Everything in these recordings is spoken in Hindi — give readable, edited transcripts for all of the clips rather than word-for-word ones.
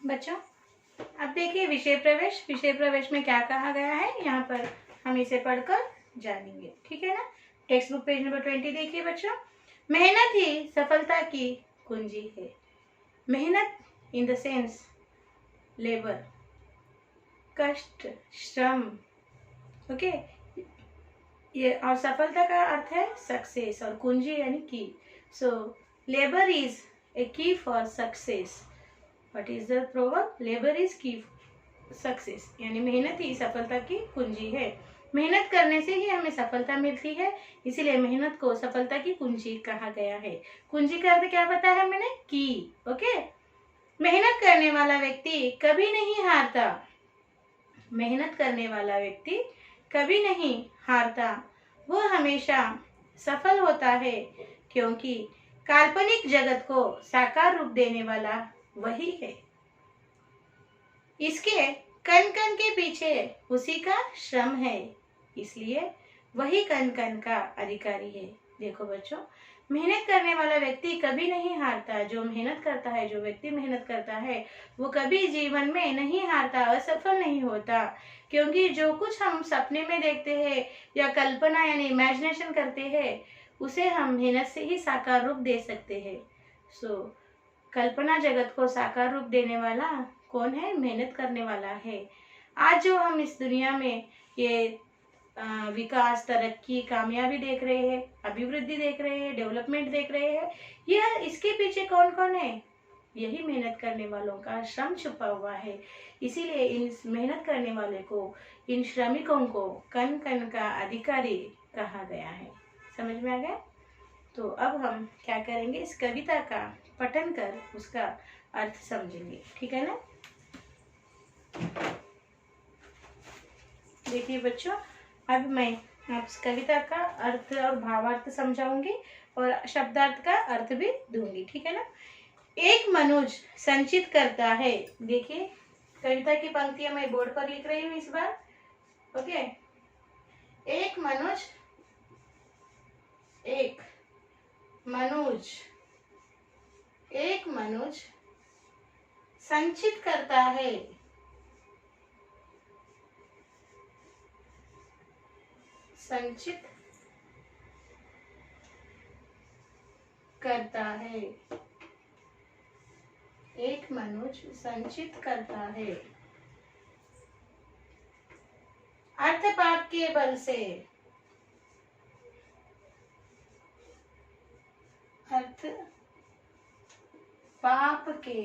बच्चों, अब देखिए विषय प्रवेश में क्या कहा गया है, यहाँ पर हम इसे पढ़कर जानेंगे। ठीक है ना। टेक्स्ट बुक पेज नंबर 20 देखिए बच्चों। मेहनत ही सफलता की कुंजी है। मेहनत इन द सेंस लेबर, कष्ट, श्रम। ओके, ये और सफलता का अर्थ है सक्सेस, और कुंजी यानी की। सो लेबर इज ए की for success. What is the proverb? Labour is की सक्सेस, यानी मेहनत ही सफलता की कुंजी है। मेहनत करने से ही हमें सफलता मिलती है, इसीलिए मेहनत को सफलता की कुंजी कहा गया है। कुंजी का अर्थ क्या बताया मैंने? की। ओके, मेहनत करने वाला व्यक्ति कभी नहीं हारता। मेहनत करने वाला व्यक्ति कभी नहीं हारता, वो हमेशा सफल होता है, क्योंकि काल्पनिक जगत को साकार रूप देने वाला वही है। इसके कण कण के पीछे उसी का श्रम है, इसलिए वही कण कण का अधिकारी है। देखो बच्चों, मेहनत करने वाला व्यक्ति कभी नहीं हारता। जो मेहनत करता है, जो व्यक्ति मेहनत करता है, वो कभी जीवन में नहीं हारता, असफल नहीं होता, क्योंकि जो कुछ हम सपने में देखते हैं या कल्पना यानी इमेजिनेशन करते हैं, उसे हम मेहनत से ही साकार रूप दे सकते हैं। सो कल्पना जगत को साकार रूप देने वाला कौन है? मेहनत करने वाला है। आज जो हम इस दुनिया में ये विकास, तरक्की, कामयाबी देख रहे हैं, अभिवृद्धि देख रहे हैं, डेवलपमेंट देख रहे हैं, यह इसके पीछे कौन कौन है? यही मेहनत करने वालों का श्रम छुपा हुआ है। इसीलिए इन मेहनत करने वाले को, इन श्रमिकों को कण कण का अधिकारी कहा गया है। समझ में आ गया? तो अब हम क्या करेंगे, इस कविता का पठन कर उसका अर्थ समझेंगे। ठीक है ना। देखिए बच्चों, अब मैं आप इस कविता का अर्थ और भावार्थ समझाऊंगी और शब्दार्थ का अर्थ भी दूंगी। ठीक है ना। एक मनुज संचित करता है। देखिए, कविता की पंक्तियां मैं बोर्ड पर लिख रही हूँ इस बार। ओके, एक मनुज संचित करता है। संचित करता है। एक मनुष्य संचित करता है। अर्थपात के बल से। अर्थ पाप के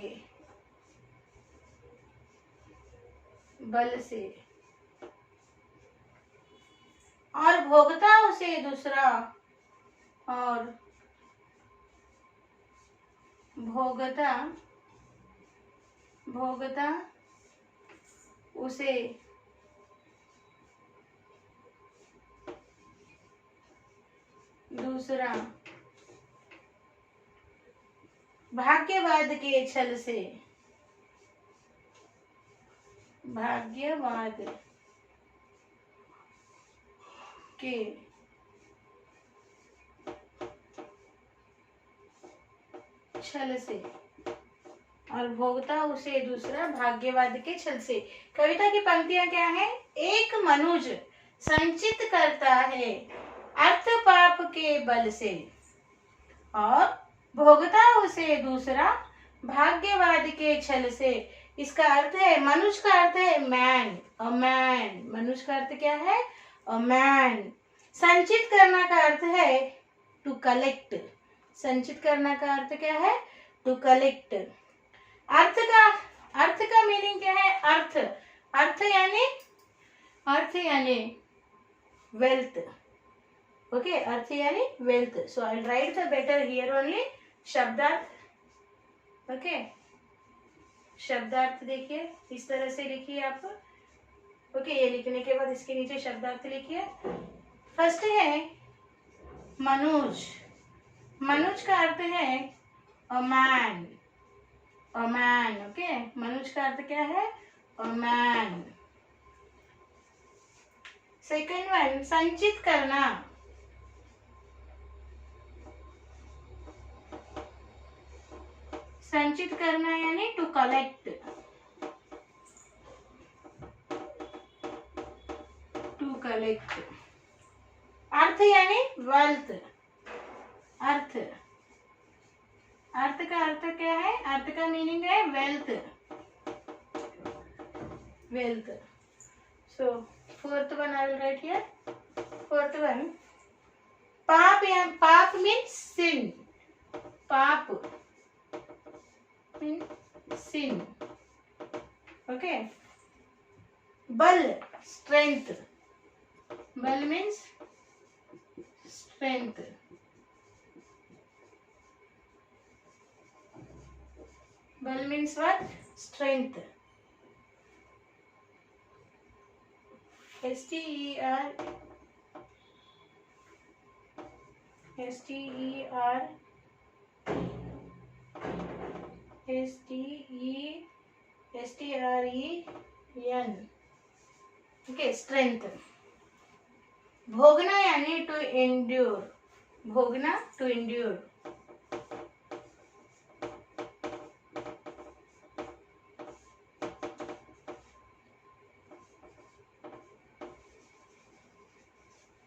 बल से, और भोगता उसे दूसरा, और भोगता उसे दूसरा, भाग्यवाद के छल से। भाग्यवाद के छल से, और भोगता उसे दूसरा, भाग्यवाद के छल से। कविता की पंक्तियां क्या है? एक मनुज संचित करता है अर्थ पाप के बल से, और भोगता उसे दूसरा, भाग्यवाद के छल से। इसका अर्थ है, मनुज का अर्थ है मैन, अ मैन। मनुज का अर्थ क्या है? A man. संचित करना का अर्थ है टू कलेक्ट। संचित करना का अर्थ क्या है? To collect. अर्थ का मीनिंग क्या है? अर्थ यानी वेल्थ। ओके, अर्थ यानी wealth. So I will right the better here only शब्दार्थ। ओके, शब्दार्थ देखिए, इस तरह से लिखिए आप। ओके, ये लिखने के बाद इसके नीचे शब्दार्थ लिखिए। फर्स्ट है मनुज। मनुज का अर्थ है a man. A man. Okay, मनुज का अर्थ क्या है? A man. सेकंड वन, संचित करना। संचित करना यानी टू कलेक्ट। कलेक्ट। अर्थ यानी वेल्थ, अर्थ, अर्थ का अर्थ क्या है? अर्थ का मीनिंग है wealth, wealth. So fourth one I will write here. Fourth one, पाप या पाप मीन्स सिन, पाप मीन्स सिन, ओके। बल स्ट्रेंथ, बल मीन्स स्ट्रेंथ, बल means what? Strength. STER, STER, STREN, okay, strength. भोगना यानी टू एंड्योर, भोगना टू एंड्योर,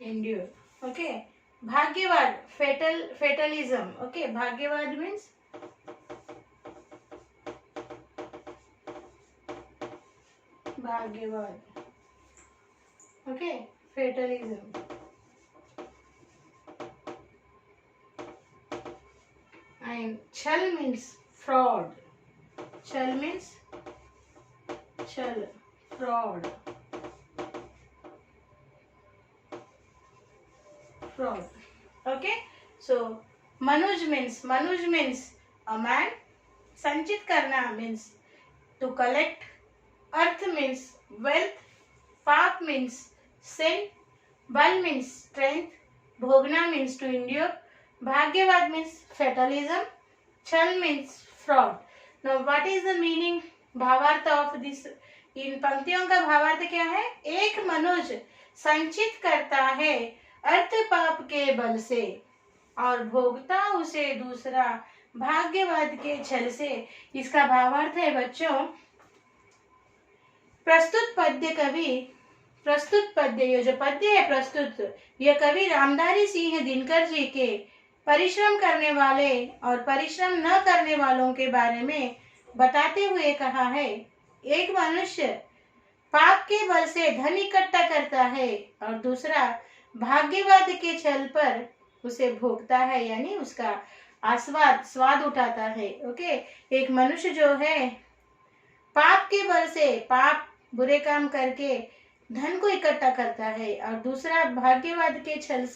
एंड्योर, ओके। भाग्यवाद, फेटलिज्म, ओके। भाग्यवाद मीन्स भाग्यवाद, ओके, फेटलिज्म। And छल means fraud, छल means छल, fraud, fraud, okay. So manuj means a man, संचित करना means to collect, earth means wealth, पाप means sin, बल means strength, भोगना means to endure, भाग्यवाद means fatalism, छल means fraud. Now what is the meaning, भावार्थ of this? इन पंक्तियों का भावार्थ क्या है? एक मनुष्य संचित करता है अर्थ पाप के बल से और भोगता उसे दूसरा भाग्यवाद के छल से। इसका भावार्थ है बच्चों, प्रस्तुत पद्य, ये जो पद्य है प्रस्तुत, यह कवि रामधारी सिंह दिनकर जी के परिश्रम करने वाले और परिश्रम न करने वालों के बारे में बताते हुए कहा है। एक मनुष्य पाप के बल से धन इकट्ठा करता है और दूसरा भाग्यवाद के छल पर उसे भोगता है, यानी उसका स्वाद उठाता है, ओके। एक मनुष्य जो है पाप के बल से, पाप बुरे काम करके धन को इकट्ठा करता है और दूसरा भाग्यवाद के छल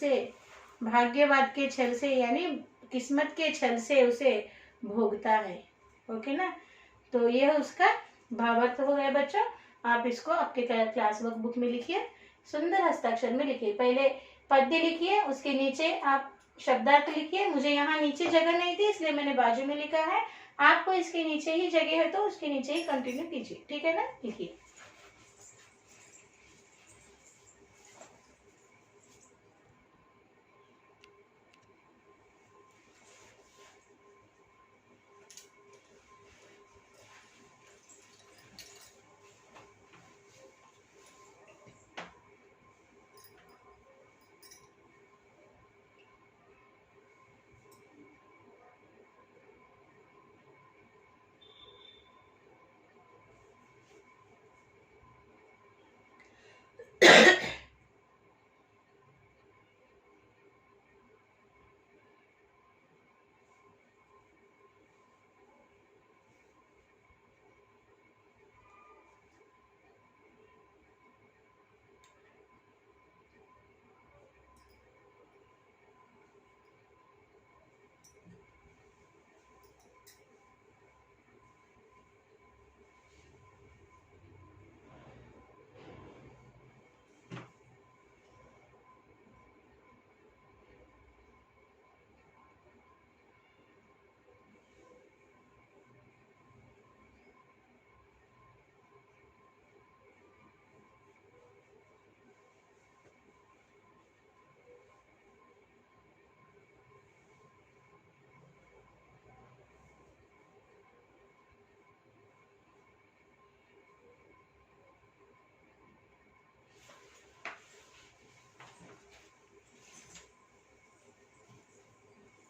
से यानी किस्मत के छल से उसे भोगता है, ओके ना। तो यह उसका भावार्थ हो गया बच्चों। आप इसको आपके क्लास वर्क बुक में लिखिए, सुंदर हस्ताक्षर में लिखिए। पहले पद्य लिखिए, उसके नीचे आप शब्दार्थ लिखिए। मुझे यहाँ नीचे जगह नहीं थी इसलिए मैंने बाजू में लिखा है, आपको इसके नीचे ही जगह है तो उसके नीचे ही कंटिन्यू कीजिए, ठीक है ना। लिखिए।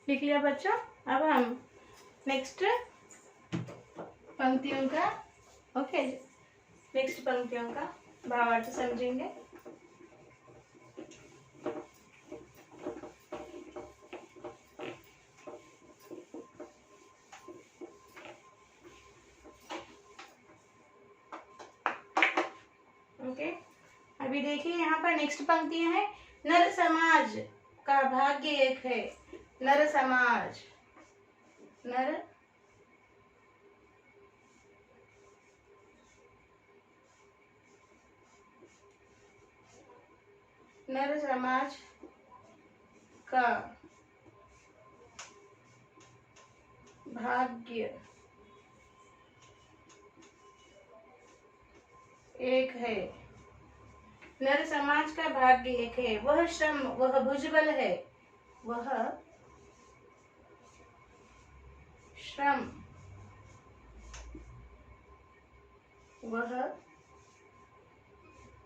लिख लिया बच्चों। अब हम नेक्स्ट पंक्तियों का नेक्स्ट पंक्तियों का भावार्थ समझेंगे। ओके, अभी देखिए यहाँ पर नेक्स्ट पंक्तियां हैं। नर समाज का भाग्य एक है। नर समाज, नर समाज का भाग्य एक है। नर समाज का भाग्य एक है। वह श्रम, वह भुजबल है। वह श्रम, वह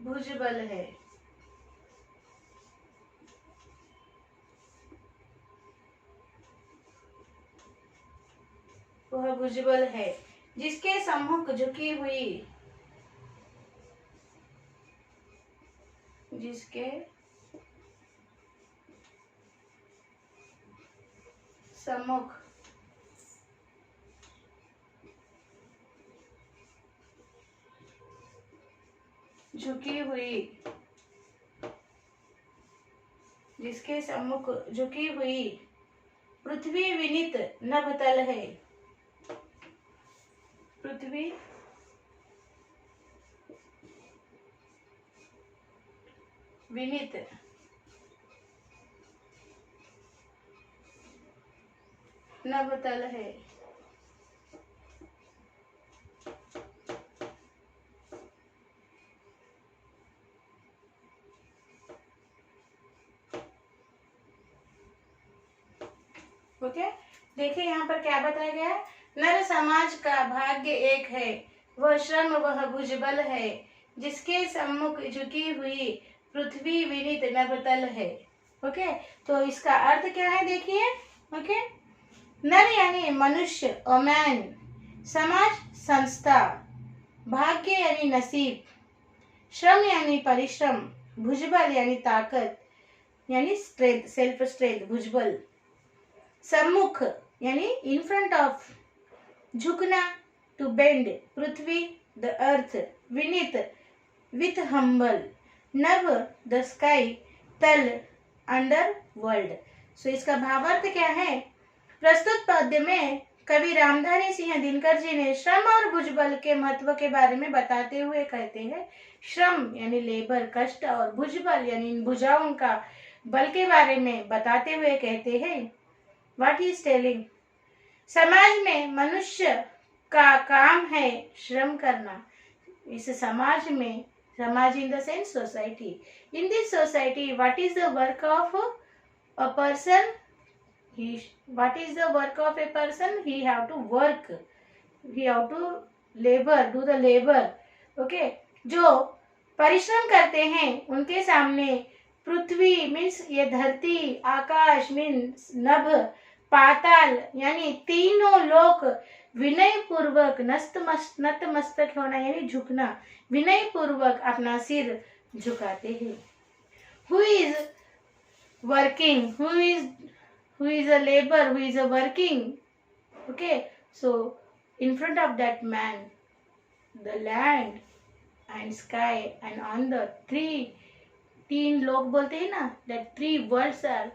भुजबल है। वह भुजबल है जिसके सम्मुख झुकी हुई, जिसके सम्मुख झुकी हुई, जिसके सम्मुख झुकी हुई पृथ्वी विनीत नभतल है। पृथ्वी विनीत नभतल है। ओके, देखिए यहाँ पर क्या बताया गया है। नर समाज का भाग्य एक है। वह श्रम, वह भुजबल है जिसके सम्मुख झुकी हुई पृथ्वी विनीत नभतल है। ओके, तो इसका अर्थ क्या है देखिए। ओके, नर यानी मनुष्य, ओमैन, समाज संस्था, भाग्य यानी नसीब, श्रम यानी परिश्रम, भुजबल यानी ताकत यानी स्ट्रेंथ, सेल्फ स्ट्रेंथ, भुजबल, सम्मुख यानी इन फ्रंट ऑफ, झुकना टू बेंड, पृथ्वी द अर्थ, विनीत विथ हम्बल, नभ द स्काई, तल अंडर वर्ल्ड। सो इसका भावार्थ क्या है। प्रस्तुत पद्य में कवि रामधारी सिंह दिनकर जी ने श्रम और भुजबल के महत्व के बारे में बताते हुए कहते हैं, श्रम यानी लेबर, कष्ट, और भुजबल यानी इन भुजाओं का बल के बारे में बताते हुए कहते हैं, व्हाट ही इज टेलिंग, समाज में मनुष्य का काम है श्रम करना। इस समाज में, समाज in the sense society, in this society what is the work of a person, what is the work of a person, he have to work, he have to labor, do the labor. okay, जो परिश्रम करते हैं उनके सामने पृथ्वी मीन्स ये धरती, आकाश मीन्स नभ, पाताल यानी तीनों लोक विनय पूर्वक नतमस्तक होना यानी झुकना, विनय पूर्वक अपना सिर झुकाते हैं। who is working, who is a labor, who is a working. okay, so in front of that man the land and sky and on the तीन लोग बोलते हैं ना, that three worlds are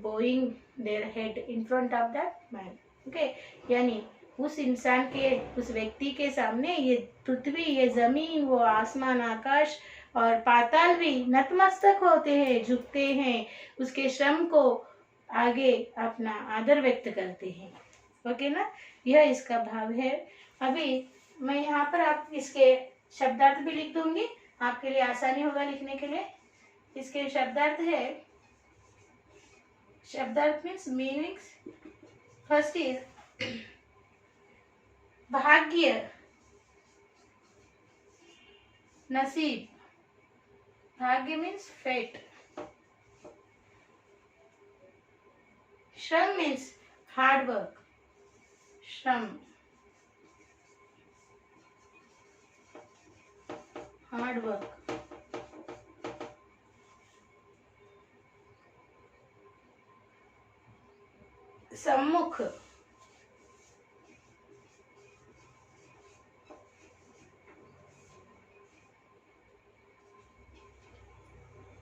bowing their head in front of that man. okay, यानी उस इंसान के, उस व्यक्ति के सामने ये पृथ्वी, ये जमीन, वो आसमान, आकाश और पाताल भी नतमस्तक होते हैं, झुकते हैं, उसके श्रम को आगे अपना आदर व्यक्त करते हैं। ओके ना, यह इसका भाव है। अभी मैं यहाँ पर आप इसके शब्दार्थ भी लिख दूंगी, आपके लिए आसानी होगा लिखने के लिए। इसके शब्दार्थ है, शब्दार्थ मीन्स मीनिंग्स। फर्स्ट इज भाग्य, नसीब, भाग्य मीन्स फेट, श्रम मीन्स हार्ड वर्क, श्रम, हार्ड वर्क। सम्मुख,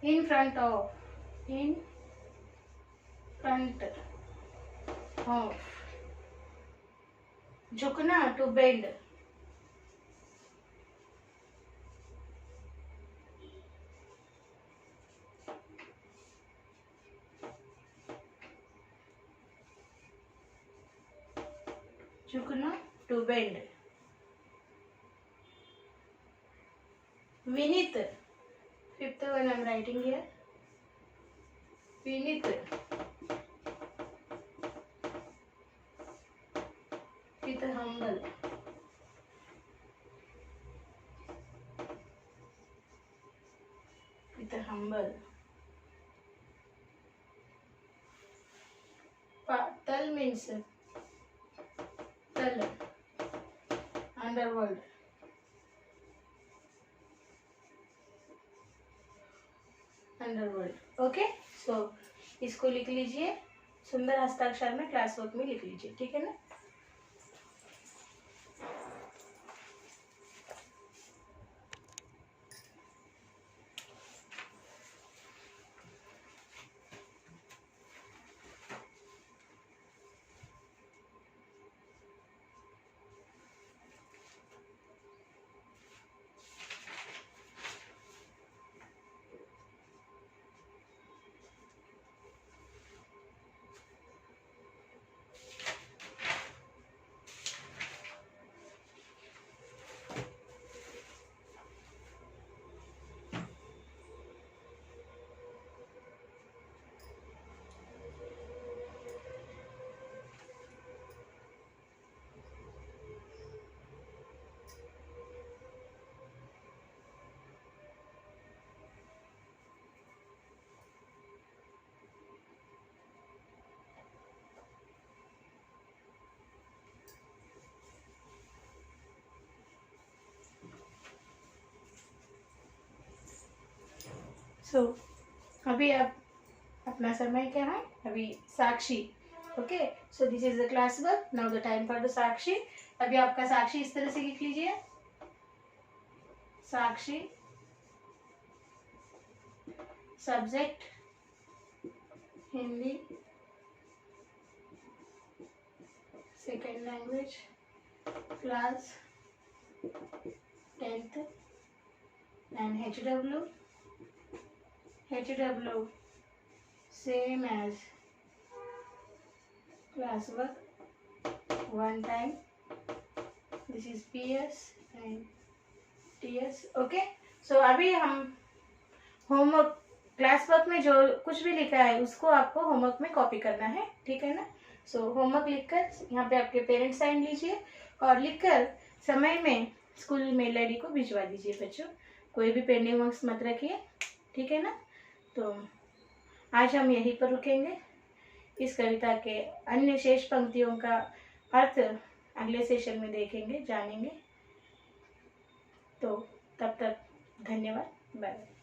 in front of, in front of, झुकना to bend, झुकना to bend। विनीत, fifth one I'm writing here, विनीत, with humble, with humble। Tal means tal, underworld, underworld. Okay, so इसको लिख लीजिए, सुंदर हस्ताक्षर में क्लास वर्क में लिख लीजिए, ठीक है ना। सो अभी आप अपना समय क्या है, अभी साक्षी। Okay, so this is the class work, now the time for the साक्षी। अभी आपका साक्षी इस तरह से लिख लीजिए, साक्षी subject Hindi, second language, class 10th, and HW same as classwork, one time, this is PS and TS। Okay, so अभी हम होमवर्क, क्लास वर्क में जो कुछ भी लिखा है उसको आपको होमवर्क में कॉपी करना है, ठीक है ना। सो होमवर्क लिखकर यहाँ पे आपके पेरेंट्स साइन लीजिए और लिखकर समय में स्कूल मेल आईडी को भिजवा दीजिए बच्चों, कोई भी पेंडिंग वर्क्स मत रखिए, ठीक है ना। तो आज हम यहीं पर रुकेंगे, इस कविता के अन्य शेष पंक्तियों का अर्थ अगले सेशन में देखेंगे, जानेंगे। तो तब तक धन्यवाद, बाय बाय।